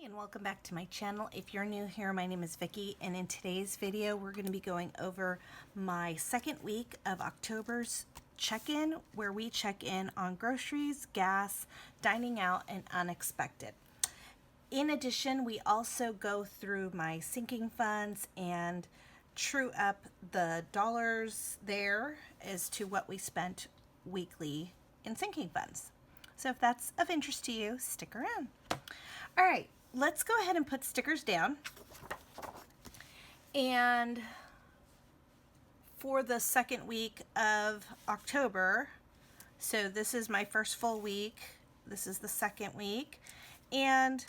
and welcome back to my channel. If you're new here, my name is Vicky, and in today's video we're going to be going over my second week of October's check-in, where we check in on groceries, gas, dining out, and unexpected. In addition, we also go through my sinking funds and true up the dollars there as to what we spent weekly in sinking funds. So if that's of interest to you, stick around. All right, let's go ahead and put stickers down. And for the second week of October, so this is my first full week, this is the second week, and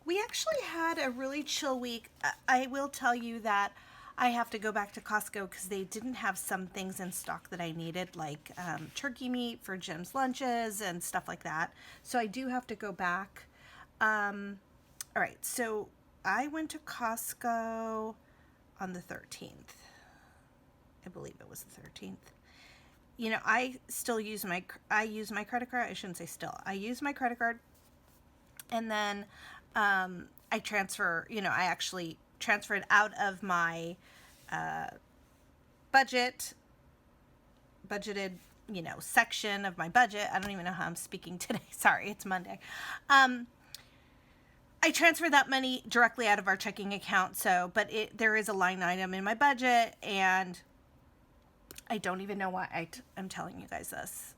we actually had a really chill week. I will tell you that I have to go back to Costco because they didn't have some things in stock that I needed, like turkey meat for Jim's lunches and stuff like that. So I do have to go back. All right, so I went to Costco on the 13th. I believe it was the 13th. You know, I use my credit card. I shouldn't say still. I use my credit card, and then I transfer, I actually transferred out of my budgeted, section of my budget. I don't even know how I'm speaking today. Sorry, it's Monday. I transferred that money directly out of our checking account. So, but there is a line item in my budget, and I don't even know why I'm telling you guys this.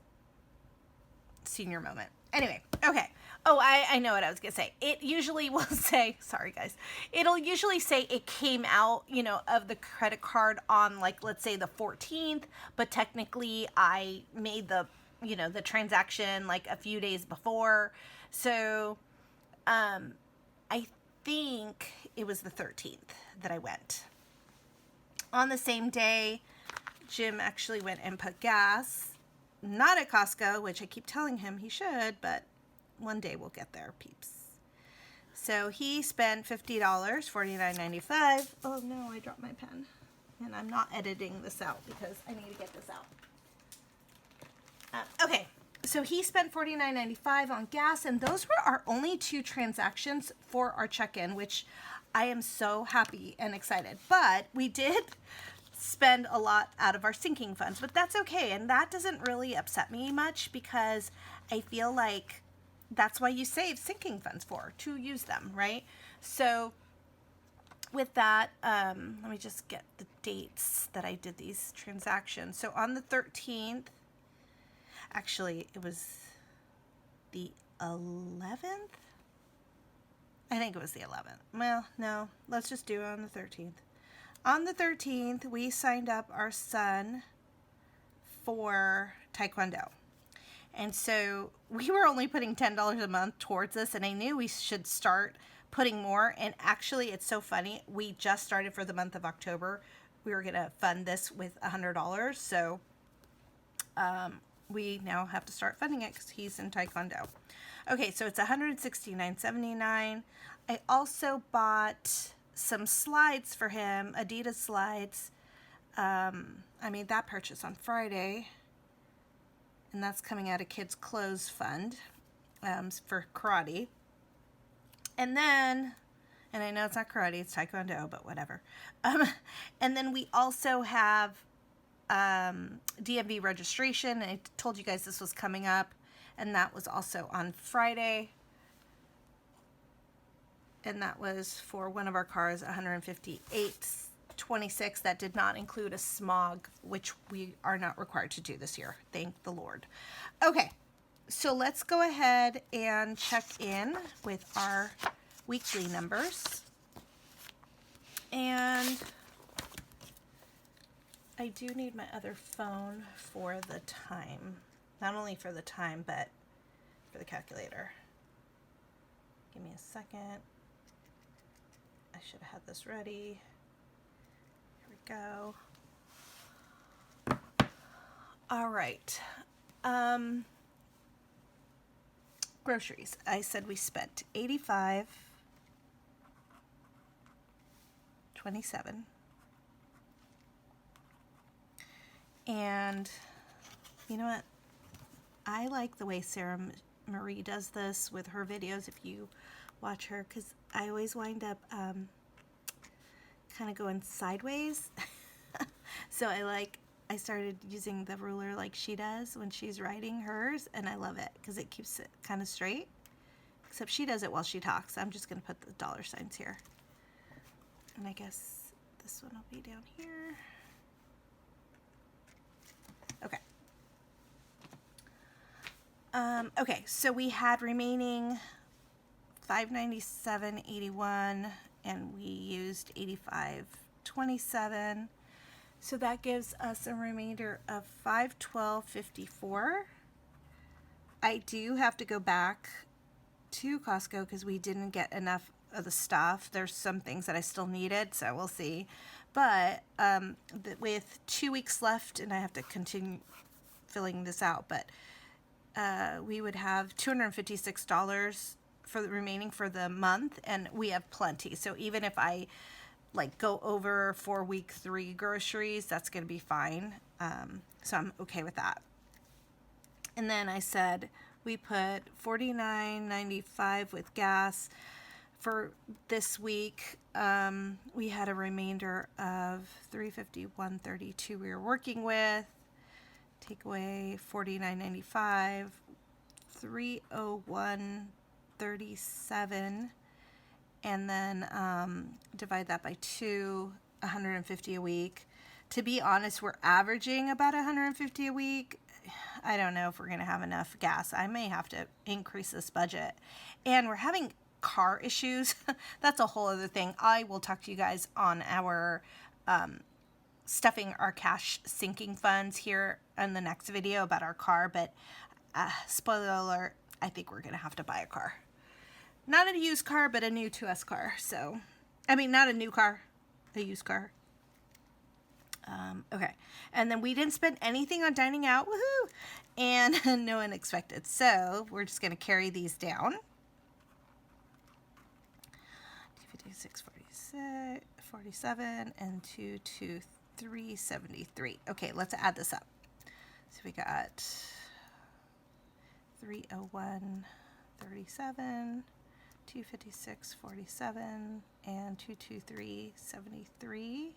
Senior moment. Anyway, okay. Oh, I know what I was going to say. It usually will say, sorry guys, it'll usually say it came out, of the credit card on, like, let's say the 14th, but technically I made the transaction like a few days before. So, I think it was the 13th that I went. On the same day, Jim actually went and put gas, not at Costco, which I keep telling him he should, but one day we'll get there, peeps. So he spent $50, $49.95. Oh no, I dropped my pen. And I'm not editing this out because I need to get this out. Okay, so he spent $49.95 on gas, and those were our only two transactions for our check-in, which I am so happy and excited. But we did spend a lot out of our sinking funds, but that's okay, and that doesn't really upset me much because I feel like that's why you save sinking funds for, to use them, right? So with that, let me just get the dates that I did these transactions. So on the 13th, actually it was the 11th. I think it was the 11th. Well, no, let's just do it on the 13th. On the 13th, we signed up our son for Taekwondo. And so we were only putting $10 a month towards this, and I knew we should start putting more. And actually, it's so funny. We just started for the month of October. We were going to fund this with $100. So we now have to start funding it because he's in Taekwondo. Okay, so it's $169.79. I also bought some slides for him, Adidas slides. I made that purchase on Friday, and that's coming out of Kids Clothes Fund for karate. And then, and I know it's not karate, it's Taekwondo, but whatever. And then we also have DMV registration. I told you guys this was coming up, and that was also on Friday. And that was for one of our cars, $158.26. That did not include a smog, which we are not required to do this year. Thank the Lord. Okay, so let's go ahead and check in with our weekly numbers. And I do need my other phone for the time. Not only for the time, but for the calculator. Give me a second. I should have had this ready. Here we go. All right. Groceries. I said we spent $85.27. And you know what? I like the way Sarah Marie does this with her videos. If you watch her because I always wind up kind of going sideways. So I started using the ruler like she does when she's writing hers, and I love it because it keeps it kind of straight. Except she does it while she talks. I'm just going to put the dollar signs here. And I guess this one will be down here. Okay. Okay, so we had remaining $597.81 and we used $85.27. So that gives us a remainder of $512.54. I do have to go back to Costco because we didn't get enough of the stuff. There's some things that I still needed, so we'll see. But with 2 weeks left, and I have to continue filling this out, but we would have $256 for the remaining for the month, and we have plenty. So even if I go over for week 3 groceries, that's going to be fine. So I'm okay with that. And then I said we put $49.95 with gas for this week. We had a remainder of $351.32 we were working with. Take away $49.95, $301.37, and then divide that by 2, $150 a week. To be honest, we're averaging about $150 a week. I don't know if we're going to have enough gas. I may have to increase this budget. And we're having car issues. That's a whole other thing. I will talk to you guys on our stuffing our cash sinking funds here in the next video about our car. But spoiler alert, I think we're going to have to buy a car. Not a used car, but a new to us car. So, I mean, not a new car, a used car. Okay. And then we didn't spend anything on dining out. Woohoo! And no unexpected. So we're just going to carry these down. 256, 47, and 223.73. Okay, let's add this up. So we got 301.37, 256.47, and 223.73.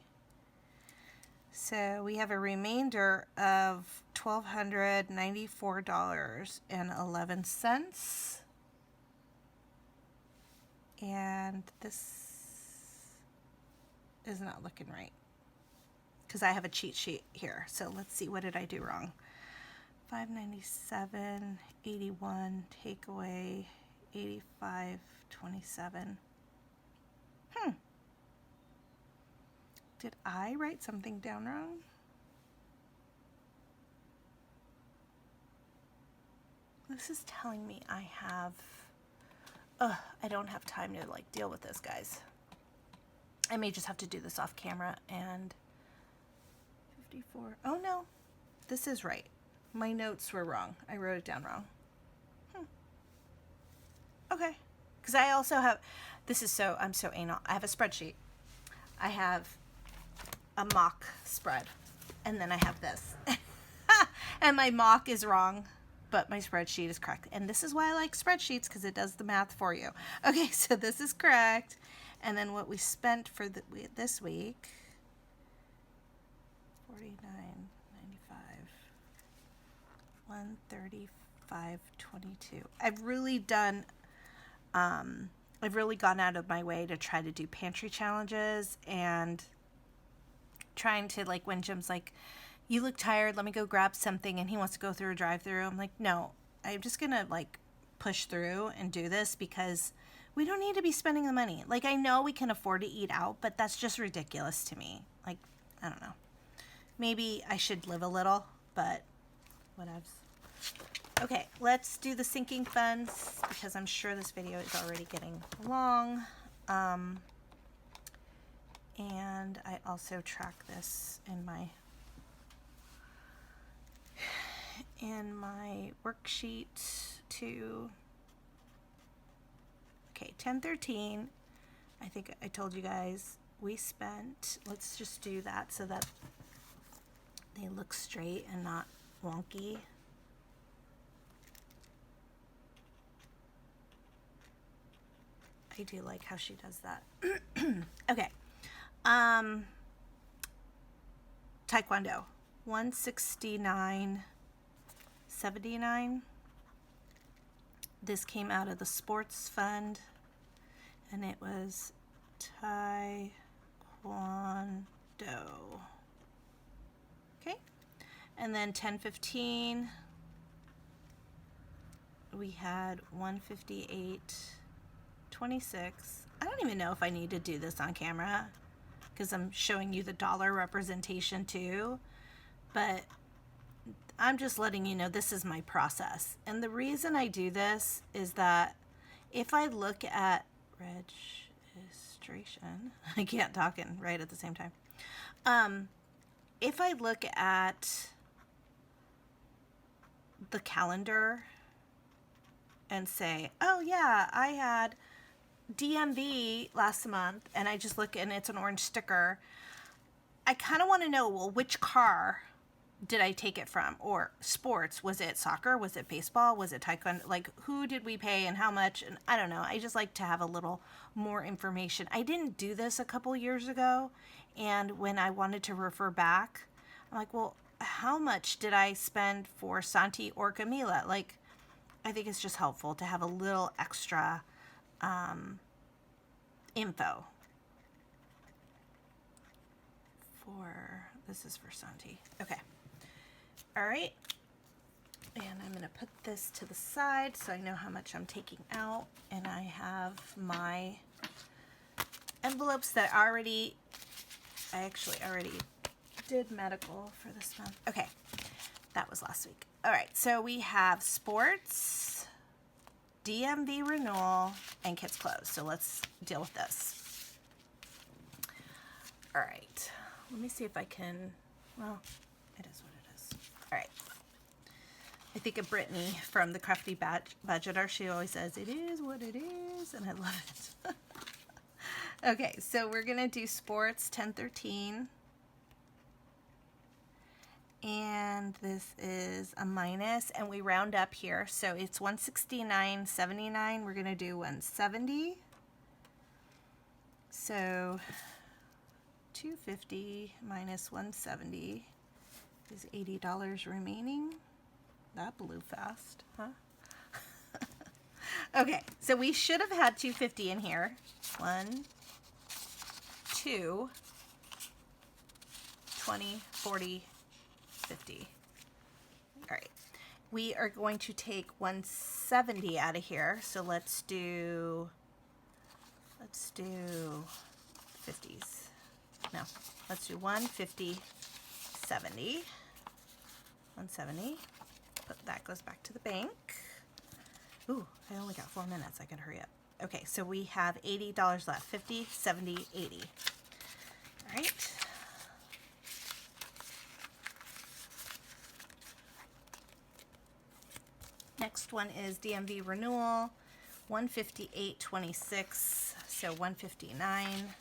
So we have a remainder of $1,294.11. And this is not looking right because I have a cheat sheet here. So let's see, what did I do wrong? 597.81 take away 85.27. Did I write something down wrong? This is telling me I have... I don't have time to deal with this, guys. I may just have to do this off camera. And 54. Oh no, this is right. My notes were wrong. I wrote it down wrong. Okay. Because I also have, I'm so anal. I have a spreadsheet. I have a mock spread. And then I have this. And my mock is wrong, but my spreadsheet is correct. And this is why I like spreadsheets, because it does the math for you. Okay, so this is correct. And then what we spent for this week, $49.95, $135.22. I've really done, I've really gone out of my way to try to do pantry challenges and trying to, when Jim's like, you look tired, let me go grab something, and he wants to go through a drive-thru. I'm like, no, I'm just going to, push through and do this because we don't need to be spending the money. I know we can afford to eat out, but that's just ridiculous to me. I don't know. Maybe I should live a little, but whatevs. Okay, let's do the sinking funds because I'm sure this video is already getting long. And I also track this in my worksheet too. Okay, 1013. I think I told you guys we spent, let's just do that so that they look straight and not wonky. I do like how she does that. Okay. Taekwondo, 169.79. This came out of the sports fund, and it was Taekwondo. Okay. And then 10.15, we had 158.26. I don't even know if I need to do this on camera because I'm showing you the dollar representation too, but I'm just letting you know this is my process. And the reason I do this is that if I look at registration, I can't talk and write at the same time. If I look at the calendar and say, oh yeah, I had DMV last month, and I just look and it's an orange sticker, I kind of want to know, well, which car did I take it from? Or sports, was it soccer? Was it baseball? Was it taekwondo? Like, who did we pay and how much? And I don't know. I just like to have a little more information. I didn't do this a couple years ago, and when I wanted to refer back, I'm like, well, how much did I spend for Santi or Camila? Like, I think it's just helpful to have a little extra info. This is for Santi. Okay. All right. And I'm going to put this to the side so I know how much I'm taking out. And I have my envelopes that I actually already did medical for this month. Okay. That was last week. All right. So we have sports, DMV renewal, and kids clothes. So let's deal with this. All right. Let me see if I can, well, it is what it is. All right. I think of Brittany from the Crafty Budgeter. She always says, it is what it is, and I love it. Okay, so we're going to do sports 10.13. And this is a minus, and we round up here. So it's 169.79. We're going to do 170. So 250 minus 170 is $80 remaining. That blew fast, huh? Okay, so we should have had 250 in here. 1, 2, 20, 40, 50. All right, we are going to take 170 out of here. So let's do 50s. No, let's do 150, 70, 170. That goes back to the bank. Ooh, I only got 4 minutes. I can hurry up. Okay, so we have $80 left. 50, 70, 80. All right. Next one is DMV renewal, 158.26. So 159.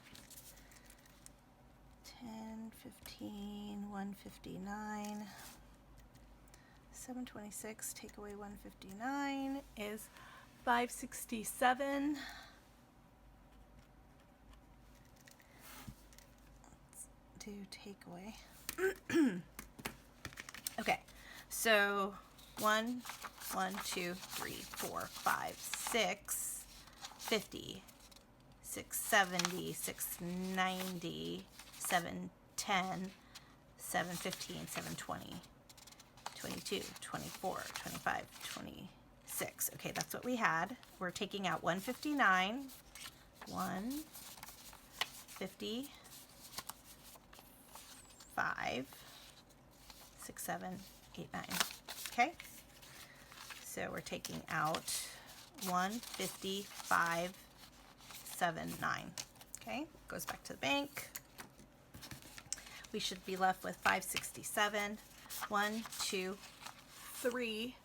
10, 15, 159. 726 take away 159 is 567. Let's do takeaway. Okay, so 1, 2, 3, 4, 5, 6, 50, 670, 690, 710, 715, 720. 22, 24, 25, 26. Okay, that's what we had. We're taking out 159, 150, 5, 6, 7, 8, 9. Okay, so we're taking out 155, 7, 9. Okay, goes back to the bank. We should be left with 567. 1, 2, 3,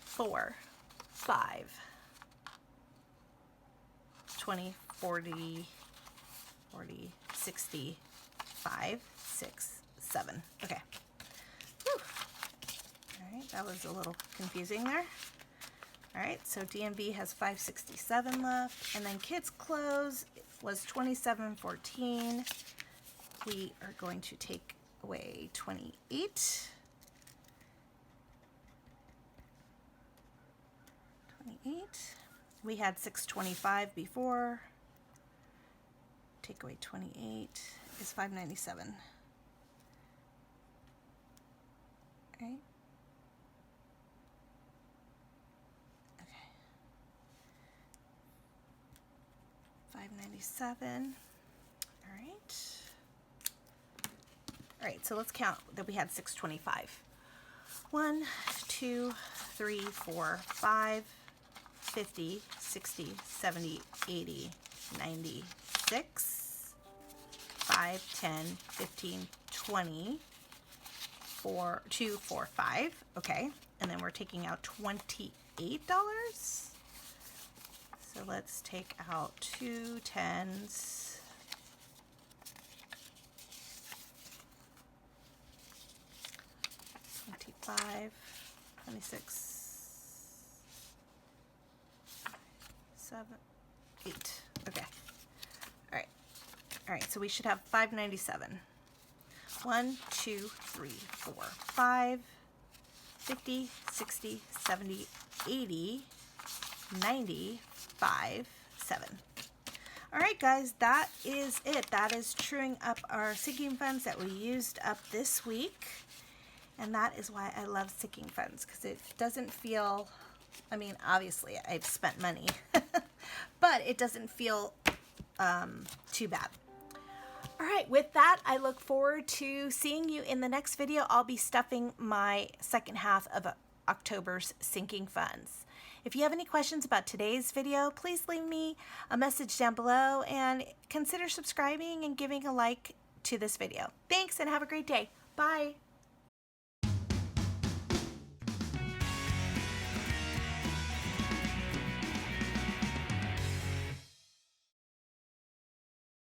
4, 5, 20, 40, 40, 60, 5, 6, 7. Okay. Whew. All right, that was a little confusing there. All right, so DMV has 567 left, and then kids clothes was 2714. We are going to take away 28. 28. We had 625 before. Take away 28 is 597. All right. Okay. 597. All right. All right, so let's count that we had 625. 1, 2, 3, 4, 5, 50, 60, 70, 80, 90, 6, 5, 10, 15, 20, 4, 2, 4, 5. Okay, and then we're taking out $28. So let's take out 2 10s. 25, 26, 7, 8. Okay. All right. All right. So we should have 597. 1, 2, 3, 4, 5, 50, 60, 70, 80, 90, 5, 7. All right, guys, that is it. That is truing up our sinking funds that we used up this week. And that is why I love sinking funds, because it doesn't feel, I mean, obviously I've spent money, but it doesn't feel too bad. All right, with that, I look forward to seeing you in the next video. I'll be stuffing my second half of October's sinking funds. If you have any questions about today's video, please leave me a message down below and consider subscribing and giving a like to this video. Thanks and have a great day. Bye.